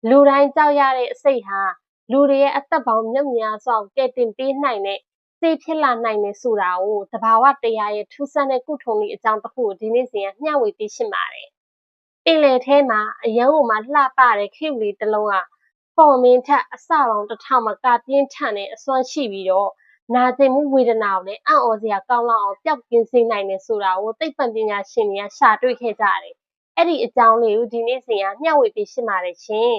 လူတိုင်းကြောက်ရတဲ့အစိတ်ဟာလူတွေရဲ့အသက်ပေါင်းများများစွာကိုကယ်တင်ပေးနိုင်တဲ့ဆေးဖြစ်လာနိုင်တယ်ဆိုတာကိုသဘာဝတရားရဲ့ထူးဆန်းတဲ့ကုထုံးနည်းအကြောင်းတစ်ခုကိုဒီနေ့စဉ်ကမျှဝေပေးရှင်းပါတယ်။ပင်လယ်ထဲမှာအယံကိုမှလှပတဲ့ခေတ်လေးတစ်လုံးကပေါ်မင်းထက်အစပေါင်း1000မှာကပြင်းထန်တဲ့အစွမ်းရှိပြီးတော့နာကျင်မှုဝေဒနာကိုလည်းအံ့ဩစရာကောင်းလောက်အောင်ပျောက်ကင်းစေနိုင်တယ်ဆိုတာကိုသိပ္ပံပညာရှင်တွေကရှာတွေ့ခဲ့ကြတယ်။အဲ့ဒီအကြောင်းလေးကိုဒီနေ့စဉ်ကမျှဝေပေးရှင်းပါတယ်ရှင်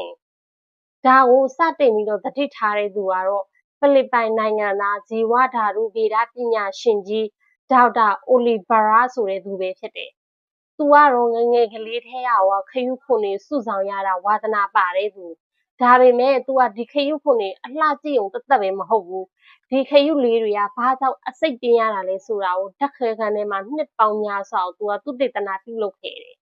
။ဒါကိုစတင်ပြီးတော့သတိထားတဲ့သူကတော့ဖိလစ်ပိုင်နိုင်ငံသားဇီဝဓာတုဗေဒပညာရှင်ကြီးဒေါက်တာအိုလီဗရာဆိုတဲ့သူပဲဖြစ်တယ်။သူကတော့ငငယ်ကလေးထဲကခရုခွန်တွေစုဆောင်ရတာဝါသနာပါတဲ့သူ။ဒါပေမဲ့သူကဒီခရုခွန်တွေအလှကြည့်ုံတသက်ပဲမဟုတ်ဘူး။ဒီခရုလေးတွေကဘာကြောင့်အစိတ်တင်းရတာလဲဆိုတာကိုဓာတ်ခွဲခန်းထဲမှာနှစ်ပေါင်းများစွာသူကသုတေသနပြုလုပ်ခဲ့တယ်။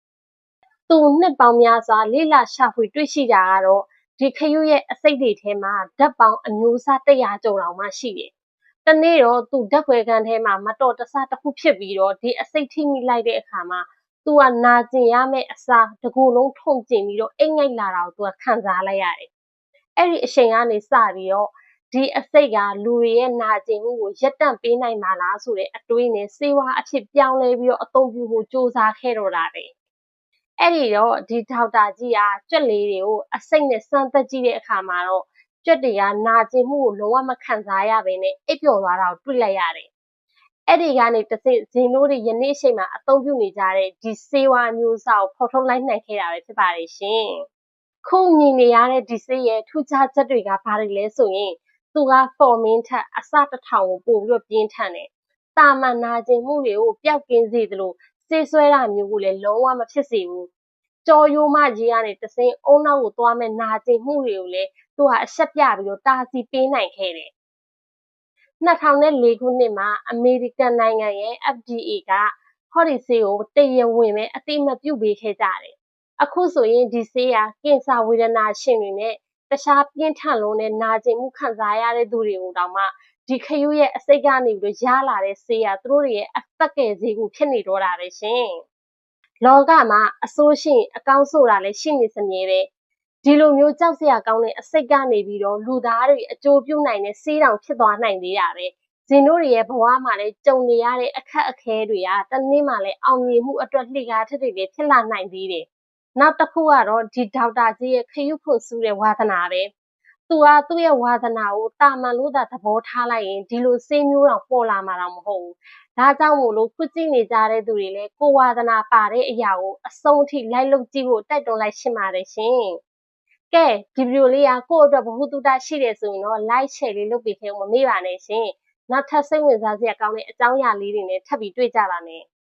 သူနှစ်ပေါင်းများစွာလေ့လာရှာဖွေတွေ့ရှိတာကတော့ဒီခရုရဲ့အစိတ်တွေထဲမှာဓာတ်ပေါင်းအမျိုးအစား100ကျော်တောင်မှရှိတယ်။တနေ့တော့သူဓာတ်ခွဲခန်းထဲမှာမတော်တဆတစ်ခုဖြစ်ပြီးတော့ဒီအစိတ်ထိမိလိုက်တဲ့အခါမှာသူကနာကျင်ရမယ့်အစားတစ်ခုလုံးထုံကျင်ပြီးတော့အိတ်ငိုက်လာတာကိုသူကခံစားလိုက်ရတယ်။အဲ့ဒီအချိန်ကနေစပြီးတော့ဒီအစိတ်ကလူတွေရဲ့နာကျင်မှုကိုရပ်တန့်ပေးနိုင်မှာလားဆိုတဲ့အတွေးနဲ့စေဝါအဖြစ်ပြောင်းလဲပြီးတော့အသုံးပြုဖို့စ조사ခဲ့တော့တာပဲ။အဲ့ဒီတော့ဒီဒေါက်တာကြီးကကြွက်လေးတွေကိုအစိတ်နဲ့စမ်းသပ်ကြည့်တဲ့အခါမှာတော့ကြွက်တွေကနာကျင်မှုကိုလုံးဝမခံစားရဘဲနဲ့အိပ်ပျော်သွားတာကိုတွေ့လိုက်ရတယ်။အဲ့ဒီကနေတစ်ဆင့်ဇင်တို့တွေယနေ့အချိန်မှာအသုံးပြုနေကြတဲ့ဒီစေဝါမျိုးစားကိုဖော်ထုတ်လိုက်နိုင်ခဲ့တာပဲဖြစ်ပါတယ်ရှင်။ခုမြင်နေရတဲ့ဒီဆေးရဲ့ထူးခြားချက်တွေကဘာတွေလဲဆိုရင်သူကဖော်မင်းထက်အစ1000ကိုပို့ပြီးတော့ပြင်းထန်တယ်။တာမန်နာကျင်မှုတွေကိုပျောက်ကင်းစေသလိုဆေးဆွဲတာမျိုးကိုလည်းလုံးဝမဖြစ်စေဘူး။ကြောရိုးမကြီးကနေတစ်ဆင့်အုံနောက်ကိုသွားမဲ့နာကျင်မှုတွေကိုလည်းသူကအရှက်ပြပြီးတော့တာစီပေးနိုင်ခဲ့တယ်။2004ခုနှစ်မှာအမေရိကန်နိုင်ငံရဲ့ FDA ကဟောဒီဆေးကိုတရားဝင်ပဲအသိအမှတ်ပြုပေးခဲ့ကြတယ်။အခုဆိုရင်ဒီဆေးကကင်ဆာဝေဒနာရှင်တွေနဲ့တခြားပြင်းထန်လုံးနဲ့နာကျင်မှုခံစားရတဲ့သူတွေကိုတောင်မှဒီခရုရဲ့အစိတ်ကနေပြီးတော့ရလာတဲ့ဆေးကသူတို့တွေရဲ့အသက်ကယ်ဆေးကိုဖြစ်နေတော့တာပဲရှင်။လောကမှာအဆိုးရှိအကောင်းဆိုတာလည်းရှိနေစမြဲပဲ။ဒီလိုမျိုးကြောက်စရာကောင်းတဲ့အစိတ်ကနေပြီးတော့လူသားတွေအကျိုးပြုနိုင်တဲ့ဆေးတောင်ဖြစ်သွားနိုင်သေးတာပဲ။ဇင်တို့တွေရဲ့ဘဝမှာလည်းကြုံနေရတဲ့အခက်အခဲတွေကတနေ့မှလည်းအောင်မြင်မှုအတွက်လှေကားထက်တွေလည်းဖြစ်လာနိုင်သေးတယ်။နောက်တစ်ခုကတော့ဒီဒေါက်တာကြီးရဲ့ခရုဖွန်ဆူတဲ့ဝါသနာပဲ။သူကသူ့ရဲ့ဝါသနာကိုတာမန်လို့သာသဘောထားလိုက်ရင်ဒီလိုဆေးမျိုးတောင်ပေါ်လာမှာတော့မဟုတ်ဘူး။ဒါကြောင့်မို့လို့ခုကြည့်နေကြတဲ့သူတွေလည်းကိုဝါသနာပါတဲ့အရာကိုအဆုံးအထိလိုက်လုပ်ကြည့်ဖို့တိုက်တွန်းလိုက်ရှင်းပါတယ်ရှင်။ကဲဒီဗီဒီယိုလေးကကိုယ့်အတွက်ဘ ഹു တုတရှိတယ်ဆိုရင်တော့ like share လေးလုပ်ပေးခဲ့ဦးမမေ့ပါနဲ့ရှင်။နောက်ထပ်စိတ်ဝင်စားစရာကောင်းတဲ့အကြောင်းအရာလေးတွေနဲ့ထပ်ပြီးတွေ့ကြပါမယ်။